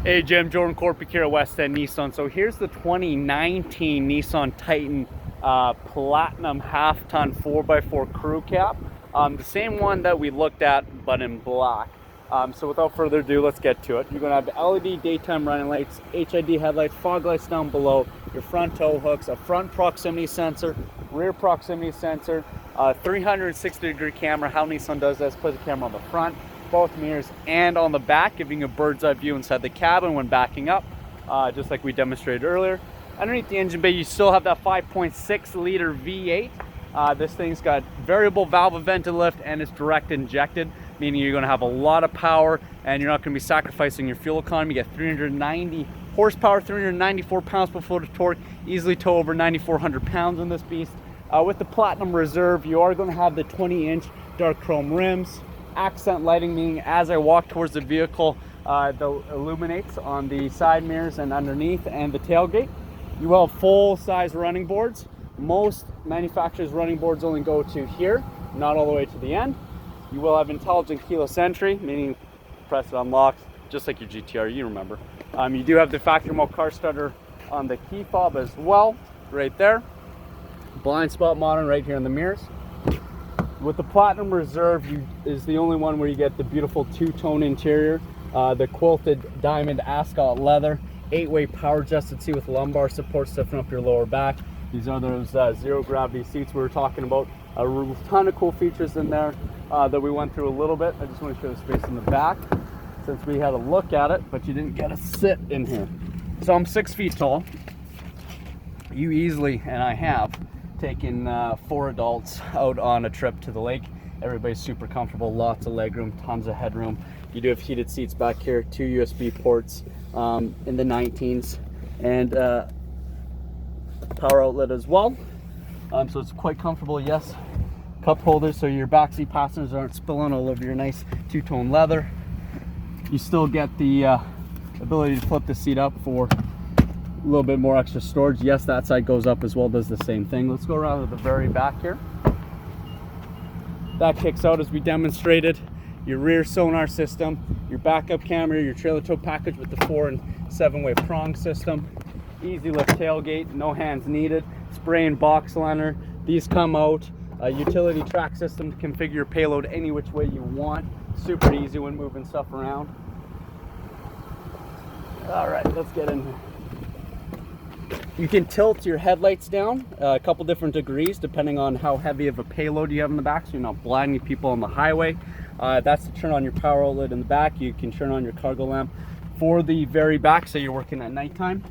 Hey Jim, Jordan Corpic here at West End Nissan. So here's the 2019 Nissan Titan Platinum half-ton 4x4 crew cab. The same one that we looked at, but in black. So without further ado, let's get to it. You're gonna have LED daytime running lights, HID headlights, fog lights down below, your front tow hooks, a front proximity sensor, rear proximity sensor, 360-degree camera. How Nissan does this, put the camera on the front, both mirrors, and on the back, giving you a bird's eye view inside the cabin when backing up, just like we demonstrated earlier. Underneath the engine bay, you still have that 5.6 liter V8. This thing's got variable valve vented lift and it's direct injected, meaning you're going to have a lot of power and you're not going to be sacrificing your fuel economy. You get 390 horsepower, 394 pounds per foot of torque, easily tow over 9,400 pounds on this beast. With the Platinum Reserve, you are going to have the 20-inch dark chrome rims, accent lighting, meaning as I walk towards the vehicle, it illuminates on the side mirrors and underneath and the tailgate. You will have full-size running boards. Most manufacturers' running boards only go to here, not all the way to the end. You will have intelligent keyless entry, meaning press it unlocks, just like your GTR, you remember. You do have the factory mode car starter on the key fob as well, right there. Blind spot monitoring right here in the mirrors. With the Platinum Reserve, is the only one where you get the beautiful two-tone interior, the quilted diamond ascot leather, 8-way power adjusted seat with lumbar support, stiffen up your lower back. These are those zero gravity seats we were talking about. A ton of cool features in there that we went through a little bit. I just want to show the space in the back since we had a look at it, but you didn't get a sit in here. So I'm 6 feet tall. You easily, and I have, taken 4 adults out on a trip to the lake. Everybody's super comfortable, lots of legroom, tons of headroom. You do have heated seats back here, 2 USB ports in the 19s, and power outlet as well. So it's quite comfortable. Yes, cup holders so your backseat passengers aren't spilling all over your nice two-tone leather. You still get the ability to flip the seat up for a little bit more extra storage. Yes, that side goes up as well, does the same thing. Let's go around to the very back here. That kicks out as we demonstrated. Your rear sonar system, your backup camera, your trailer tow package with the 4 and 7-way prong system, easy lift tailgate, no hands needed, spray and box liner. These come out. A utility track system to configure your payload any which way you want. Super easy when moving stuff around. All right, let's get in here. You can tilt your headlights down a couple different degrees depending on how heavy of a payload you have in the back, so you're not blinding people on the highway. That's to turn on your power outlet in the back. You can turn on your cargo lamp for the very back, so you're working at nighttime.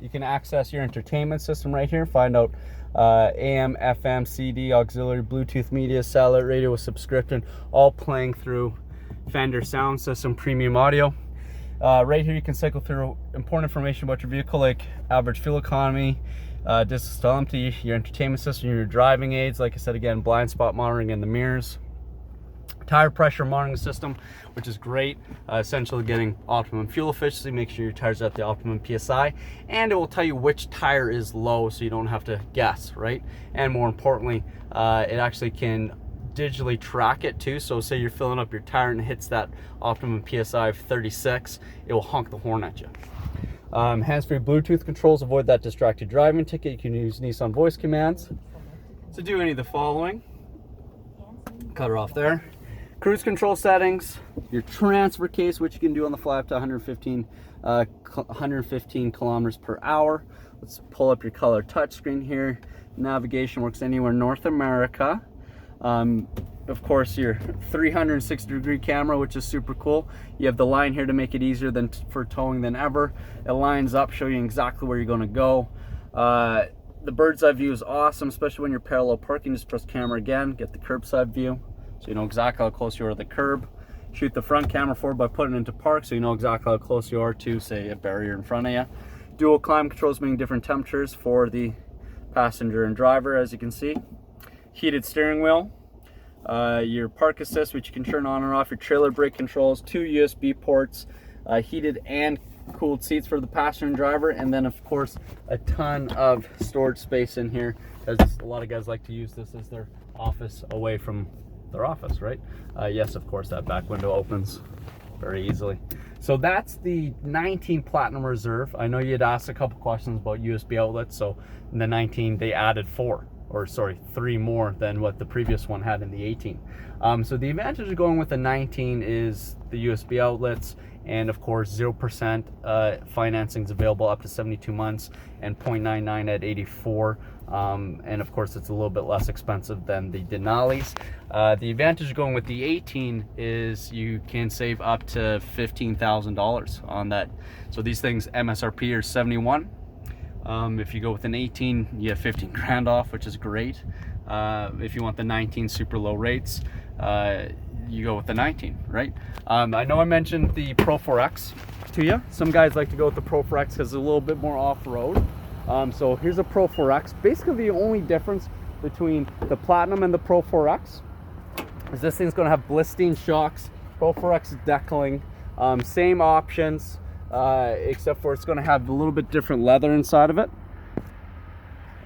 You can access your entertainment system right here, find out AM, FM, CD, auxiliary, Bluetooth media, satellite radio with subscription, all playing through Fender sound system premium audio. Right here you can cycle through important information about your vehicle, like average fuel economy, distance to empty, your entertainment system, your driving aids, like I said again, blind spot monitoring in the mirrors, tire pressure monitoring system, which is great, essentially getting optimum fuel efficiency, make sure your tires are at the optimum PSI, and it will tell you which tire is low so you don't have to guess, right? And more importantly, it actually can digitally track it too. So say you're filling up your tire and it hits that optimum PSI of 36, it will honk the horn at you. Hands-free Bluetooth controls, avoid that distracted driving ticket. You can use Nissan voice commands to do any of the following. Cut her off there. Cruise control settings, your transfer case, which you can do on the fly up to 115 kilometers per hour. Let's pull up your color touchscreen here. Navigation works anywhere in North America. Of course, your 360-degree camera, which is super cool. You have the line here to make it easier for towing than ever. It lines up, show you exactly where you're going to go. The bird's eye view is awesome, especially when you're parallel parking. Just press camera again, get the curbside view, so you know exactly how close you are to the curb. Shoot the front camera forward by putting it into park, so you know exactly how close you are to, say, a barrier in front of you. Dual climate controls, meaning different temperatures for the passenger and driver, as you can see. Heated steering wheel, your park assist, which you can turn on and off, your trailer brake controls, 2 USB ports, heated and cooled seats for the passenger and driver, and then of course a ton of storage space in here, as a lot of guys like to use this as their office away from their office, right? Yes, of course, that back window opens very easily. So that's the 19 Platinum Reserve. I know you had asked a couple questions about USB outlets. So in the 19, they added 3 more than what the previous one had in the 18. So the advantage of going with the 19 is the USB outlets, and of course 0% financing is available up to 72 months and 0.99 at 84. And of course it's a little bit less expensive than the Denalis. The advantage of going with the 18 is you can save up to $15,000 on that. So these things MSRP are 71. If you go with an 18, you have 15 grand off, which is great. If you want the 19 super low rates, you go with the 19, right? I know I mentioned the Pro 4X to you. Some guys like to go with the Pro 4X because it's a little bit more off-road. So here's a Pro 4X. Basically the only difference between the Platinum and the Pro 4X is this thing's going to have Blissteen shocks, Pro 4X deckling, same options, except for it's going to have a little bit different leather inside of it.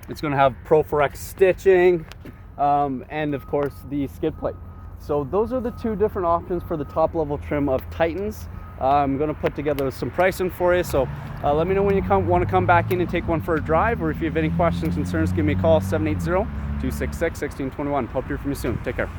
It's going to have Pro 4X stitching, and of course the skid plate. So those are the two different options for the top level trim of Titans. I'm going to put together some pricing for you, so let me know when you want to come back in and take one for a drive, or if you have any questions, concerns, give me a call, 780-266-1621. Hope to hear from you soon. Take care.